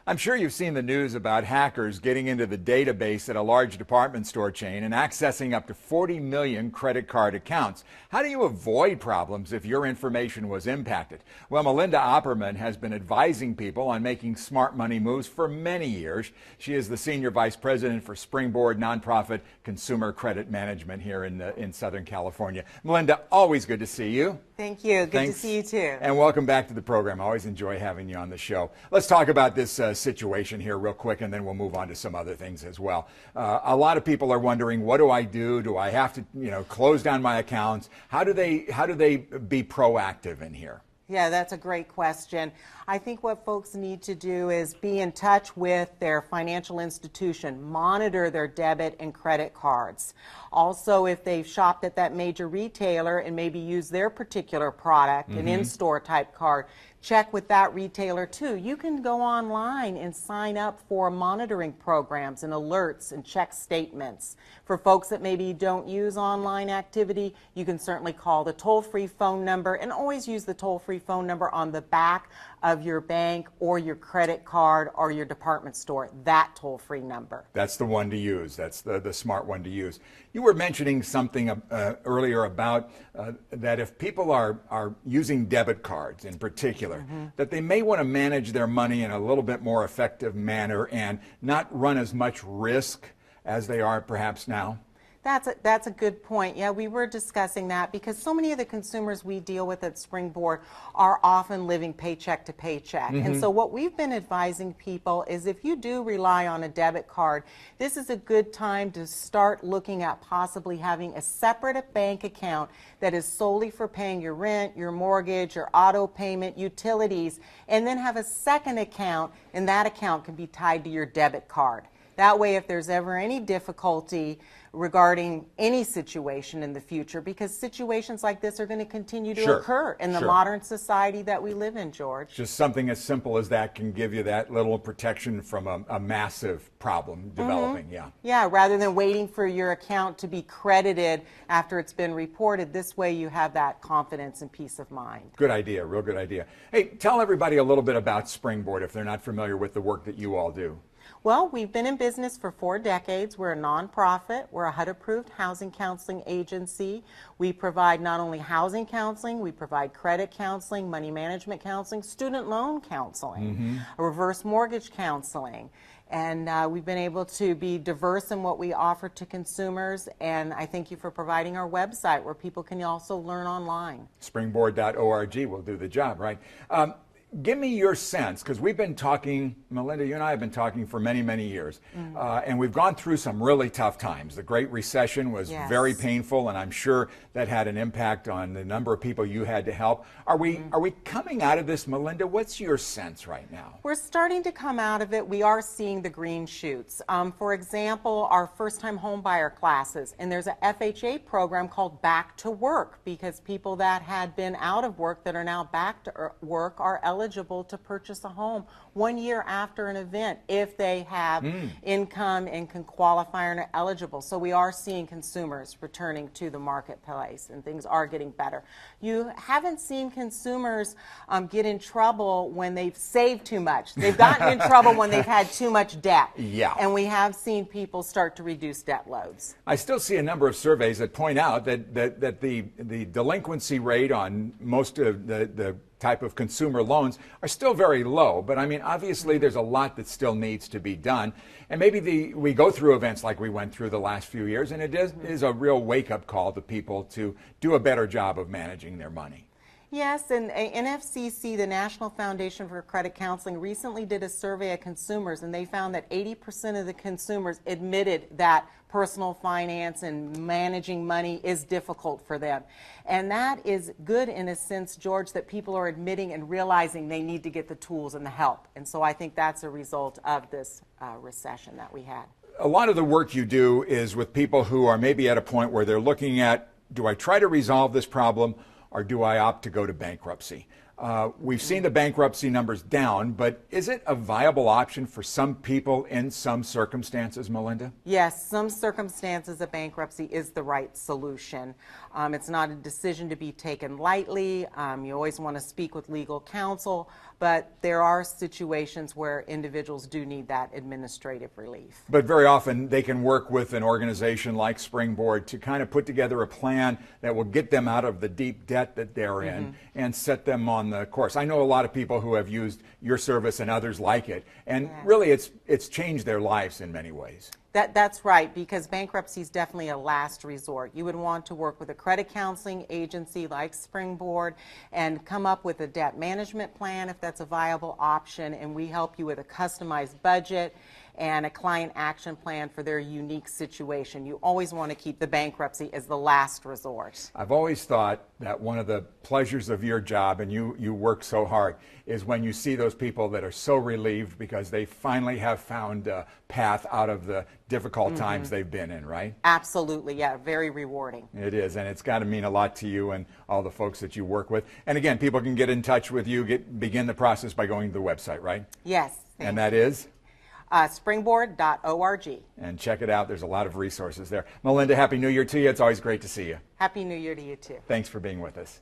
I'm sure you've seen the news about hackers getting into the database at a large department store chain and accessing up to 40 million credit card accounts. How do you avoid problems if your information was impacted? Well, Melinda Opperman has been advising people on making smart money moves for many years. She is the Senior Vice President for Springboard nonprofit consumer credit management here in Southern California. Melinda, always good to see you. Thank you. Good Thanks. to see you too. And welcome back to the program. I always enjoy having you on the show. Let's talk about this situation here real quick, and then we'll move on to some other things as well. A lot of people are wondering, what do I do? Do I have to, close down my accounts? How do they be proactive in here? Yeah, that's a great question. I think what folks need to do is be in touch with their financial institution, monitor their debit and credit cards. Also, if they've shopped at that major retailer and maybe use their particular product, an in-store type card, check with that retailer too. You can go online and sign up for monitoring programs and alerts and check statements. For folks that maybe don't use online activity, you can certainly call the toll-free phone number, and always use the toll-free phone number on the back of your bank or your credit card or your department store, that toll-free number. That's the one to use. That's the smart one to use. You were mentioning something earlier about that if people are using debit cards in particular, that they may want to manage their money in a little bit more effective manner and not run as much risk as they are perhaps now. That's a good point. Yeah, we were discussing that because so many of the consumers we deal with at Springboard are often living paycheck to paycheck. And so what we've been advising people is if you do rely on a debit card, this is a good time to start looking at possibly having a separate bank account that is solely for paying your rent, your mortgage, your auto payment, utilities, and then have a second account, and that account can be tied to your debit card. That way, if there's ever any difficulty regarding any situation in the future, because situations like this are going to continue to occur in the modern society that we live in, George. Just something as simple as that can give you that little protection from a massive problem developing. Yeah, rather than waiting for your account to be credited after it's been reported, this way you have that confidence and peace of mind. Good idea, real good idea. Hey, tell everybody a little bit about Springboard if they're not familiar with the work that you all do. Well, we've been in business for 4 decades. We're a nonprofit. We're a HUD-approved housing counseling agency. We provide not only housing counseling, we provide credit counseling, money management counseling, student loan counseling, reverse mortgage counseling. And we've been able to be diverse in what we offer to consumers, and I thank you for providing our website where people can also learn online. Springboard.org will do the job, right? Give me your sense, because we've been talking, Melinda, you and I have been talking for many, many years, and we've gone through some really tough times. The Great Recession was very painful, and I'm sure that had an impact on the number of people you had to help. Are we coming out of this, Melinda? What's your sense right now? We're starting to come out of it. We are seeing the green shoots. For example, our first-time home buyer classes, and there's a FHA program called Back to Work, because people that had been out of work that are now back to work are eligible to purchase a home 1 year after an event if they have income and can qualify and are eligible. So we are seeing consumers returning to the marketplace, and things are getting better. You haven't seen consumers get in trouble when they've saved too much. They've gotten in trouble when they've had too much debt. Yeah. And we have seen people start to reduce debt loads. I still see a number of surveys that point out that the delinquency rate on most of the type of consumer loans are still very low. But I mean, obviously there's a lot that still needs to be done. And maybe we go through events like we went through the last few years, and it is a real wake-up call to people to do a better job of managing their money. Yes, and NFCC, the National Foundation for Credit Counseling, recently did a survey of consumers, and they found that 80% of the consumers admitted that personal finance and managing money is difficult for them. And that is good in a sense, George, that people are admitting and realizing they need to get the tools and the help. And so I think that's a result of this recession that we had. A lot of the work you do is with people who are maybe at a point where they're looking at, do I try to resolve this problem, or do I opt to go to bankruptcy? We've seen the bankruptcy numbers down, but is it a viable option for some people in some circumstances, Melinda? Yes, some circumstances a bankruptcy is the right solution. It's not a decision to be taken lightly. You always want to speak with legal counsel, but there are situations where individuals do need that administrative relief. But very often they can work with an organization like Springboard to kind of put together a plan that will get them out of the deep debt that they're in and set them on the course. I know a lot of people who have used your service and others like it, and really it's changed their lives in many ways. That's right, because bankruptcy is definitely a last resort. You would want to work with a credit counseling agency like Springboard and come up with a debt management plan if that's a viable option, and we help you with a customized budget and a client action plan for their unique situation. You always want to keep the bankruptcy as the last resort. I've always thought that one of the pleasures of your job, and you work so hard, is when you see those people that are so relieved because they finally have found a path out of the difficult times they've been in, right? Absolutely, yeah, very rewarding. It is, and it's got to mean a lot to you and all the folks that you work with. And again, people can get in touch with you, begin the process by going to the website, right? Yes. And that is? Springboard.org. And check it out. There's a lot of resources there. Melinda, Happy New Year to you. It's always great to see you. Happy New Year to you, too. Thanks for being with us.